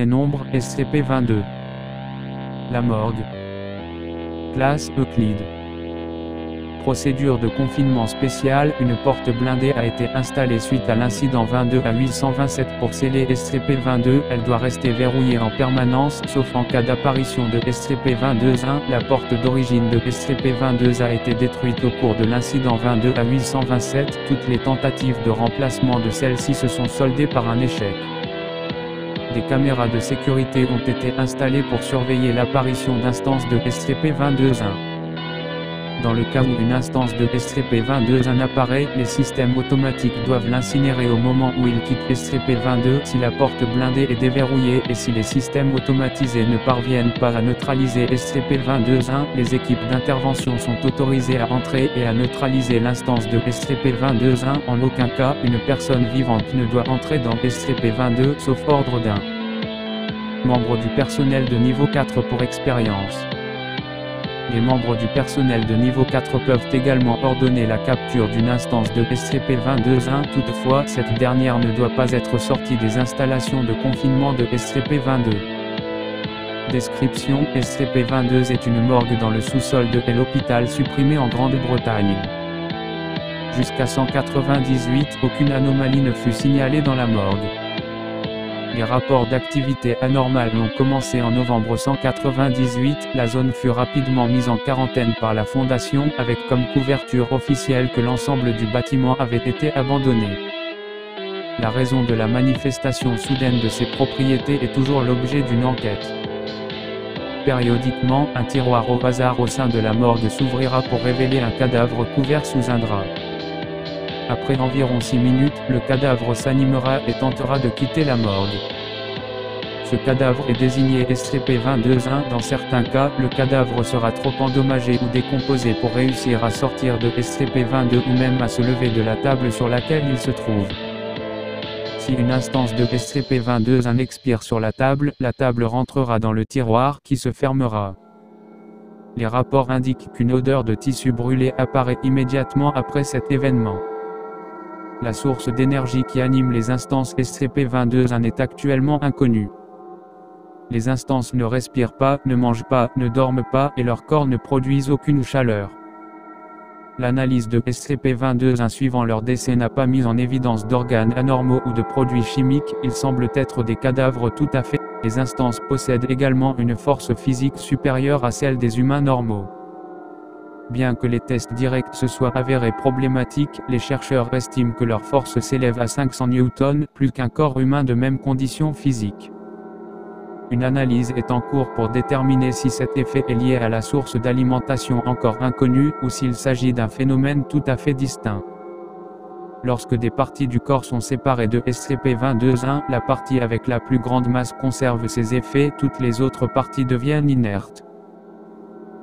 objet nombre SCP-22. La morgue. Classe Euclide. Procédure de confinement spécial. Une porte blindée a été installée suite à l'incident 22 à 827 pour sceller SCP-22. Elle doit rester verrouillée en permanence, sauf en cas d'apparition de SCP-22-1. La porte d'origine de SCP-22 a été détruite au cours de l'incident 22 à 827. Toutes les tentatives de remplacement de celle-ci se sont soldées par un échec. Des caméras de sécurité ont été installées pour surveiller l'apparition d'instances de SCP-22-1. Dans le cas où une instance de SCP-22-1 apparaît, les systèmes automatiques doivent l'incinérer au moment où il quitte SCP-22 si la porte blindée est déverrouillée et si les systèmes automatisés ne parviennent pas à neutraliser SCP-22-1, les équipes d'intervention sont autorisées à entrer et à neutraliser l'instance de SCP-22-1. En aucun cas, une personne vivante ne doit entrer dans SCP-22 sauf ordre d'un membre du personnel de niveau 4 pour expérience. Les membres du personnel de niveau 4 peuvent également ordonner la capture d'une instance de SCP-22-1. Toutefois, cette dernière ne doit pas être sortie des installations de confinement de SCP-22. Description: SCP-22 est une morgue dans le sous-sol de l'hôpital supprimé en Grande-Bretagne. Jusqu'à 198, aucune anomalie ne fut signalée dans la morgue. Les rapports d'activité anormale ont commencé en novembre 198, la zone fut rapidement mise en quarantaine par la Fondation, avec comme couverture officielle que l'ensemble du bâtiment avait été abandonné. La raison de la manifestation soudaine de ses propriétés est toujours l'objet d'une enquête. Périodiquement, un tiroir au hasard au sein de la morgue s'ouvrira pour révéler un cadavre couvert sous un drap. Après environ 6 minutes, le cadavre s'animera et tentera de quitter la morgue. Ce cadavre est désigné SCP-22-1. Dans certains cas, le cadavre sera trop endommagé ou décomposé pour réussir à sortir de SCP-22 ou même à se lever de la table sur laquelle il se trouve. Si une instance de SCP-22-1 expire sur la table rentrera dans le tiroir qui se fermera. Les rapports indiquent qu'une odeur de tissu brûlé apparaît immédiatement après cet événement. La source d'énergie qui anime les instances SCP-22-1 est actuellement inconnue. Les instances ne respirent pas, ne mangent pas, ne dorment pas et leurs corps ne produisent aucune chaleur. L'analyse de SCP-22-1 suivant leur décès n'a pas mis en évidence d'organes anormaux ou de produits chimiques, ils semblent être des cadavres tout à fait. Les instances possèdent également une force physique supérieure à celle des humains normaux. Bien que les tests directs se soient avérés problématiques, les chercheurs estiment que leur force s'élève à 500 newtons, plus qu'un corps humain de même condition physique. Une analyse est en cours pour déterminer si cet effet est lié à la source d'alimentation encore inconnue, ou s'il s'agit d'un phénomène tout à fait distinct. Lorsque des parties du corps sont séparées de SCP-22-1, la partie avec la plus grande masse conserve ses effets, toutes les autres parties deviennent inertes.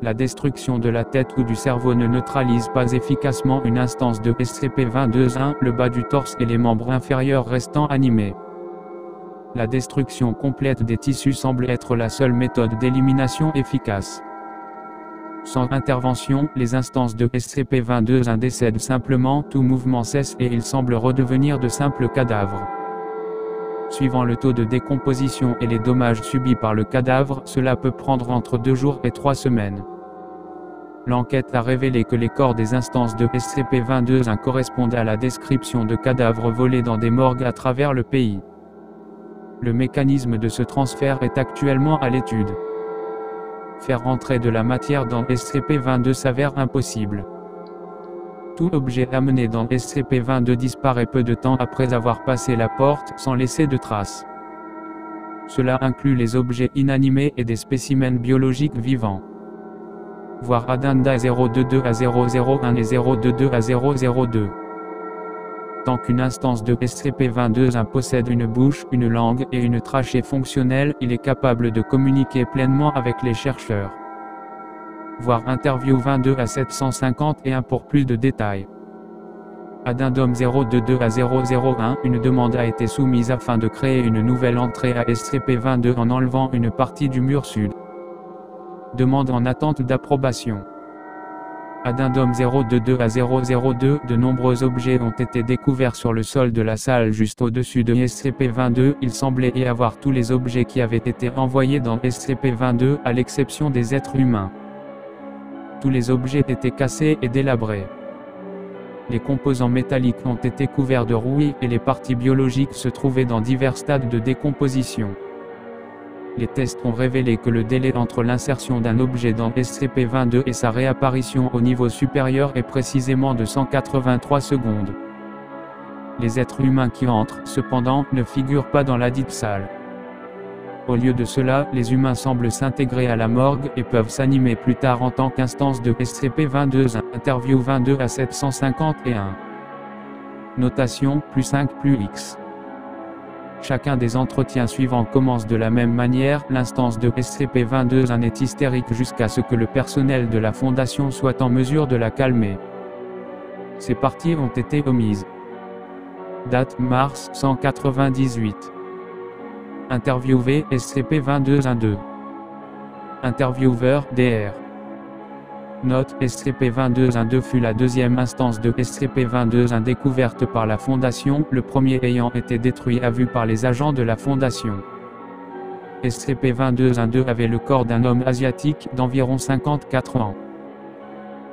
La destruction de la tête ou du cerveau ne neutralise pas efficacement une instance de SCP-22-1, le bas du torse et les membres inférieurs restant animés. La destruction complète des tissus semble être la seule méthode d'élimination efficace. Sans intervention, les instances de SCP-22-1 décèdent simplement, tout mouvement cesse et ils semblent redevenir de simples cadavres. Suivant le taux de décomposition et les dommages subis par le cadavre, cela peut prendre entre 2 jours et 3 semaines. L'enquête a révélé que les corps des instances de SCP-22-1 correspondent à la description de cadavres volés dans des morgues à travers le pays. Le mécanisme de ce transfert est actuellement à l'étude. Faire rentrer de la matière dans SCP-22 s'avère impossible. Tout objet amené dans SCP-22 disparaît peu de temps après avoir passé la porte, sans laisser de traces. Cela inclut les objets inanimés et des spécimens biologiques vivants. Voir Addenda 022 à 001 et 022 à 002. Tant qu'une instance de SCP-22 possède une bouche, une langue et une trachée fonctionnelle, il est capable de communiquer pleinement avec les chercheurs. Voir Interview 22 à 751 pour plus de détails. Addendum 022 à 001, une demande a été soumise afin de créer une nouvelle entrée à SCP-22 en enlevant une partie du mur sud. Demande en attente d'approbation. Addendum 022 à 002, de nombreux objets ont été découverts sur le sol de la salle juste au-dessus de SCP-22. Il semblait y avoir tous les objets qui avaient été envoyés dans SCP-22, à l'exception des êtres humains. Tous les objets étaient cassés et délabrés. Les composants métalliques ont été couverts de rouille et les parties biologiques se trouvaient dans divers stades de décomposition. Les tests ont révélé que le délai entre l'insertion d'un objet dans SCP-22 et sa réapparition au niveau supérieur est précisément de 183 secondes. Les êtres humains qui entrent, cependant, ne figurent pas dans ladite salle. Au lieu de cela, les humains semblent s'intégrer à la morgue et peuvent s'animer plus tard en tant qu'instance de SCP-22. Interview 22 à 751. Notation, +5 + X. Chacun des entretiens suivants commence de la même manière. L'instance de SCP-22 est hystérique jusqu'à ce que le personnel de la Fondation soit en mesure de la calmer. Ces parties ont été omises. Date, mars 198. Interviewé, SCP-22-2. Intervieweur, Dr. Note, SCP-22-2 fut la deuxième instance de SCP-22 découverte par la Fondation, le premier ayant été détruit à vue par les agents de la Fondation. SCP-22-2 avait le corps d'un homme asiatique d'environ 54 ans.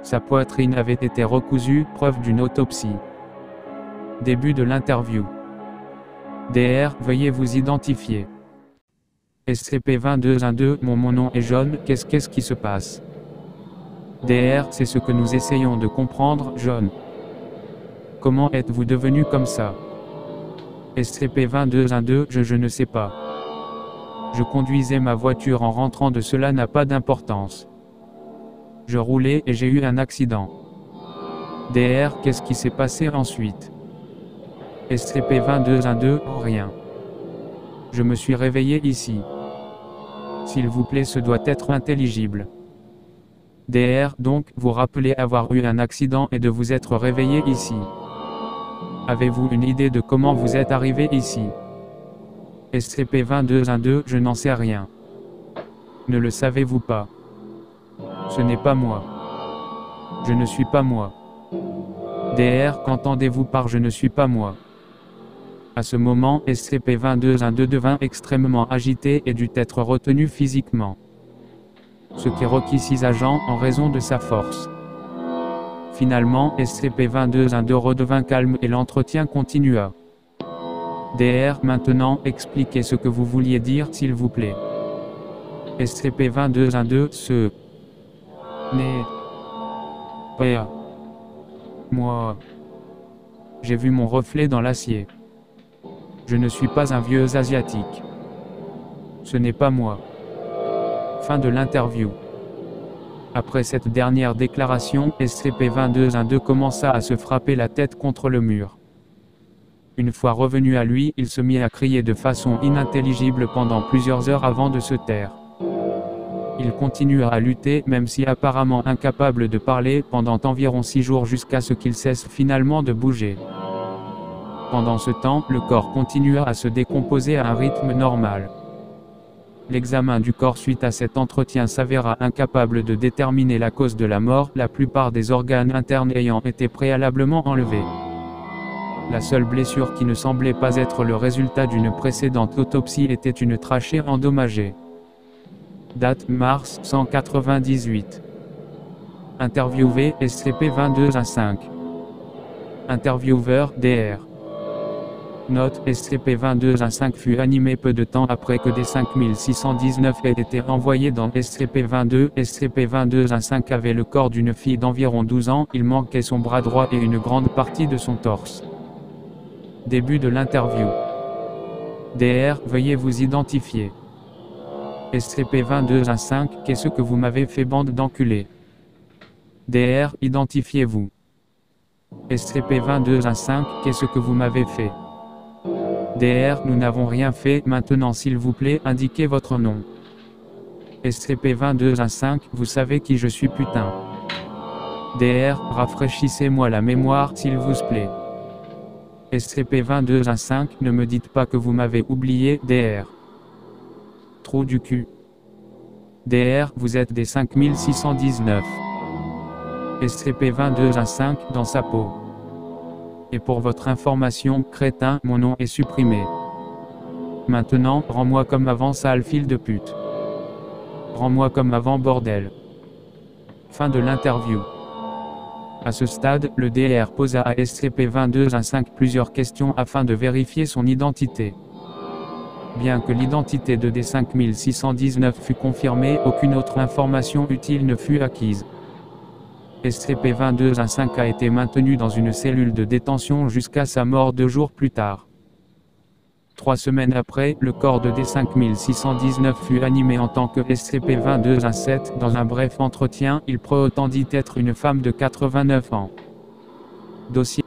Sa poitrine avait été recousue, preuve d'une autopsie. Début de l'interview. Dr. Veuillez vous identifier. SCP-22-2 Mon nom est John, qu'est-ce qui se passe? Dr. C'est ce que nous essayons de comprendre, John. Comment êtes-vous devenu comme ça? SCP-22-2 Je ne sais pas. Je conduisais ma voiture en rentrant de cela n'a pas d'importance. Je roulais et j'ai eu un accident. Dr. Qu'est-ce qui s'est passé ensuite? SCP-22-2 Rien. Je me suis réveillé ici. S'il vous plaît, ce doit être intelligible. Dr. Donc, vous rappelez avoir eu un accident et de vous être réveillé ici. Avez-vous une idée de comment vous êtes arrivé ici? SCP-22-2 Je n'en sais rien. Ne le savez-vous pas? Ce n'est pas moi. Je ne suis pas moi. Dr. Qu'entendez-vous par je ne suis pas moi? À ce moment, SCP-22-2 devint extrêmement agité et dut être retenu physiquement. Ce qui requit 6 agents en raison de sa force. Finalement, SCP-22-2 redevint calme et l'entretien continua. Dr. Maintenant, expliquez ce que vous vouliez dire s'il vous plaît. SCP-22-2 Ce n'est pas moi. J'ai vu mon reflet dans l'acier. Je ne suis pas un vieux asiatique. Ce n'est pas moi. Fin de l'interview. Après cette dernière déclaration, SCP-22-2 commença à se frapper la tête contre le mur. Une fois revenu à lui, il se mit à crier de façon inintelligible pendant plusieurs heures avant de se taire. Il continua à lutter, même si apparemment incapable de parler, pendant environ 6 jours jusqu'à ce qu'il cesse finalement de bouger. Pendant ce temps, le corps continua à se décomposer à un rythme normal. L'examen du corps suite à cet entretien s'avéra incapable de déterminer la cause de la mort, la plupart des organes internes ayant été préalablement enlevés. La seule blessure qui ne semblait pas être le résultat d'une précédente autopsie était une trachée endommagée. Date, mars 198. Interviewé, SCP-22-5. Intervieweur, Dr. Note, SCP-22-5 fut animé peu de temps après que des 5619 aient été envoyés dans SCP-22. SCP-22-5 avait le corps d'une fille d'environ 12 ans, il manquait son bras droit et une grande partie de son torse. Début de l'interview. Dr. Veuillez vous identifier. SCP-22-5 Qu'est-ce que vous m'avez fait, bande d'enculés? Dr. Identifiez-vous. SCP-22-5 Qu'est-ce que vous m'avez fait? Dr. Nous n'avons rien fait. Maintenant s'il vous plaît, indiquez votre nom. SCP-22-5 Vous savez qui je suis, putain. Dr. Rafraîchissez-moi la mémoire, s'il vous plaît. SCP-22-5 Ne me dites pas que vous m'avez oublié, Dr. Trou du cul. Dr. Vous êtes des 5619. SCP-2215 dans sa peau. Et pour votre information, crétin, mon nom est supprimé. Maintenant, rends-moi comme avant, sale file de pute. Rends-moi comme avant, bordel. Fin de l'interview. À ce stade, le DR posa à SCP-2215 plusieurs questions afin de vérifier son identité. Bien que l'identité de D5619 fût confirmée, aucune autre information utile ne fut acquise. SCP-2215 a été maintenu dans une cellule de détention jusqu'à sa mort 2 jours plus tard. 3 semaines après, le corps de D5619 fut animé en tant que SCP-2217. Dans un bref entretien, il prétendit être une femme de 89 ans. Dossier